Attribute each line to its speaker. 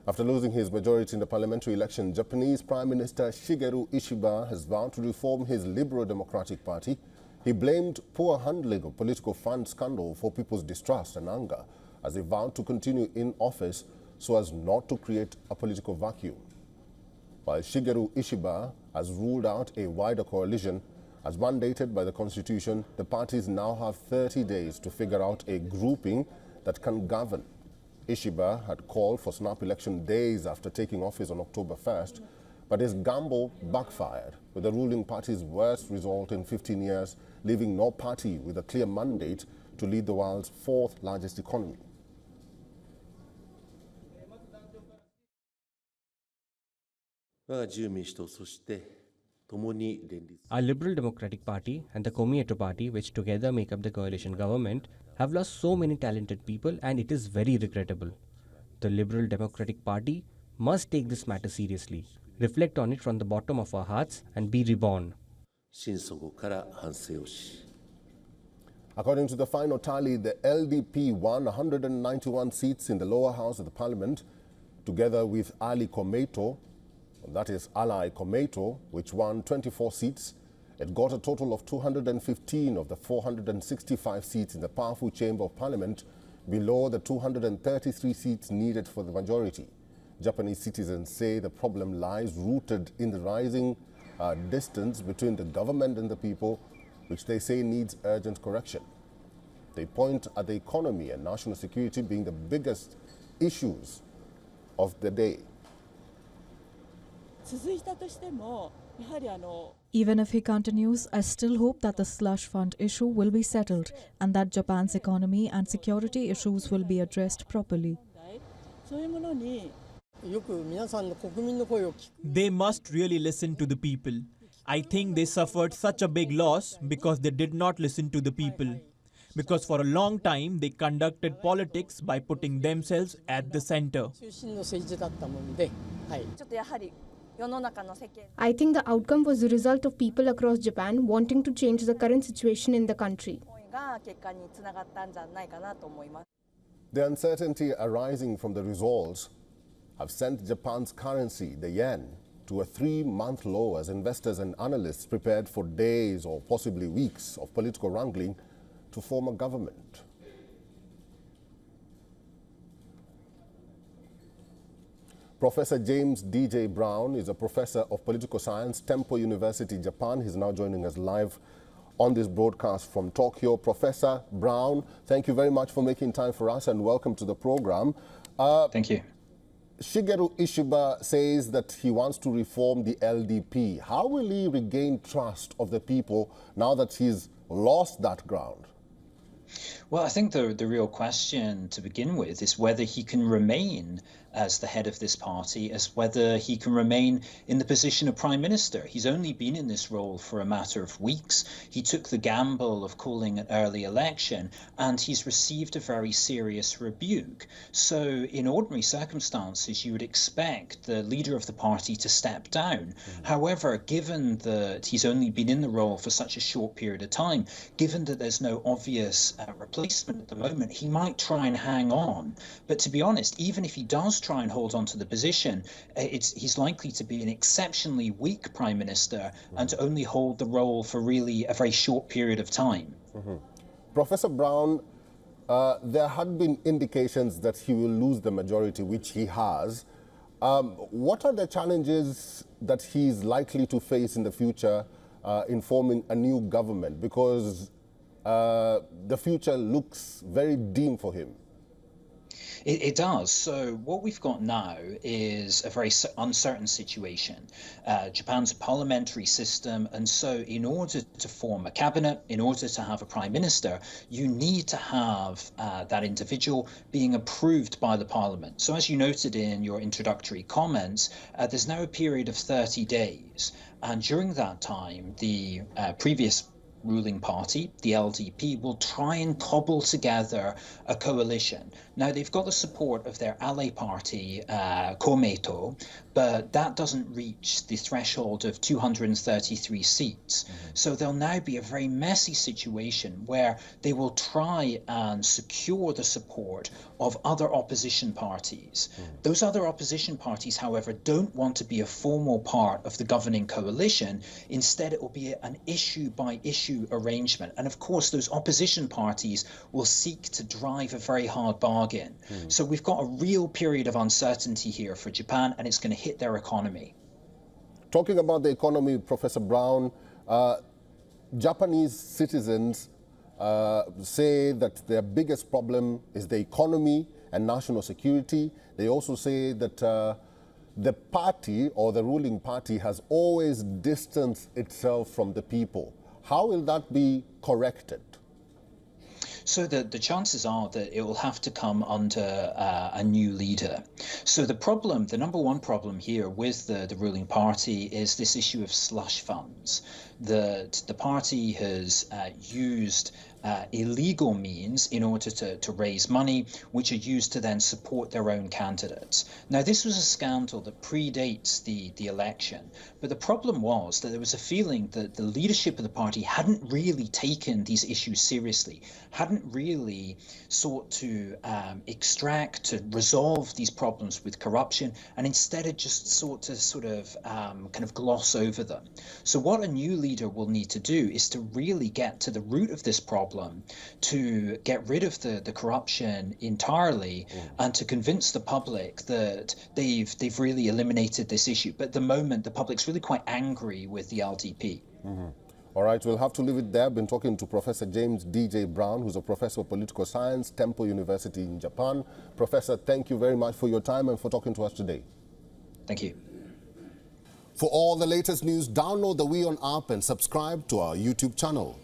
Speaker 1: After losing his majority in the parliamentary election, Japanese Prime Minister Shigeru Ishiba has vowed to reform his Liberal Democratic Party. He blamed poor handling of political fund scandal for people's distrust and anger as he vowed to continue in office so as not to create a political vacuum. While Shigeru Ishiba has ruled out a wider coalition, as mandated by the Constitution, the parties now have 30 days to figure out a grouping that can govern. Ishiba had called for snap election days after taking office on October 1st, but his gamble backfired, with the ruling party's worst result in 15 years, leaving no party with a clear mandate to lead the world's fourth largest economy.
Speaker 2: Our Liberal Democratic Party and the Komeito Party, which together make up the coalition government, have lost so many talented people, and it is very regrettable. The Liberal Democratic Party must take this matter seriously, reflect on it from the bottom of our hearts, and be reborn.
Speaker 1: According to the final tally, the LDP won 191 seats in the lower house of the parliament, together with Ali Komeito, that is Ally Komeito, which won 24 seats. It got a total of 215 of the 465 seats in the powerful chamber of parliament, below the 233 seats needed for the majority. Japanese citizens say the problem lies rooted in the rising distance between the government and the people, which they say needs urgent correction. They point at the economy and national security being the biggest issues of the day.
Speaker 3: Even if he continues, I still hope that the slush fund issue will be settled and that Japan's economy and security issues will be addressed properly.
Speaker 4: They must really listen to the people. I think they suffered such a big loss because they did not listen to the people. Because for a long time they conducted politics by putting themselves at the center.
Speaker 5: I think the outcome was the result of people across Japan wanting to change the current situation in the country.
Speaker 1: The uncertainty arising from the results have sent Japan's currency, the yen, to a 3-month low as investors and analysts prepared for days or possibly weeks of political wrangling to form a government. Professor James D.J. Brown is a professor of political science, Temple University, Japan. He's now joining us live on this broadcast from Tokyo. Professor Brown, thank you very much for making time for us and welcome to the program.
Speaker 6: Thank you.
Speaker 1: Shigeru Ishiba says that he wants to reform the LDP. How will he regain trust of the people now that he's lost that ground?
Speaker 6: Well, I think the real question to begin with is whether he can remain as the head of this party, as whether he can remain in the position of prime minister. He's only been in this role for a matter of weeks. He took the gamble of calling an early election, and he's received a very serious rebuke. So in ordinary circumstances, you would expect the leader of the party to step down. However, given that he's only been in the role for such a short period of time, given that there's no obvious replacement at the moment, he might try and hang on. But to be honest, even if he does try and hold on to the position, he's likely to be an exceptionally weak prime minister and to only hold the role for really a very short period of time.
Speaker 1: Professor Brown, there had been indications that he will lose the majority, which he has. What are the challenges that he's likely to face in the future in forming a new government? Because the future looks very dim for him.
Speaker 6: It does. So what we've got now is a very uncertain situation. Japan's a parliamentary system, and so in order to form a cabinet, in order to have a prime minister, you need to have that individual being approved by the parliament. So as you noted in your introductory comments, there's now a period of 30 days. And during that time, the previous ruling party, the LDP, will try and cobble together a coalition. Now, they've got the support of their ally party, Komeito, but that doesn't reach the threshold of 233 seats. So there'll now be a very messy situation where they will try and secure the support of other opposition parties. Those other opposition parties, however, don't want to be a formal part of the governing coalition. Instead, it will be an issue-by-issue arrangement. And of course, those opposition parties will seek to drive a very hard bargain. So we've got a real period of uncertainty here for Japan, and it's going to hit their economy.
Speaker 1: Talking about the economy, Professor Brown, Japanese citizens say that their biggest problem is the economy and national security. They also say that the party or the ruling party has always distanced itself from the people. How will that be corrected?
Speaker 6: So the chances are that it will have to come under a new leader. So the number one problem here with the ruling party is this issue of slush funds. The party has used illegal means in order to raise money, which are used to then support their own candidates. Now, this was a scandal that predates the election, but the problem was that there was a feeling that the leadership of the party hadn't really taken these issues seriously, hadn't really sought to extract, to resolve these problems with corruption, and instead had just sought to sort of kind of gloss over them. So what a new leader will need to do is to really get to the root of this problem, to get rid of the corruption entirely, and to convince the public that they've really eliminated this issue. But at the moment, the public's really quite angry with the LDP.
Speaker 1: All right, we'll have to leave it there. I've been talking to Professor James D.J. Brown, who's a professor of political science, Temple University in Japan. Professor, thank you very much for your time and for talking to us today.
Speaker 6: Thank you.
Speaker 1: For all the latest news, download the WION app and subscribe to our YouTube channel.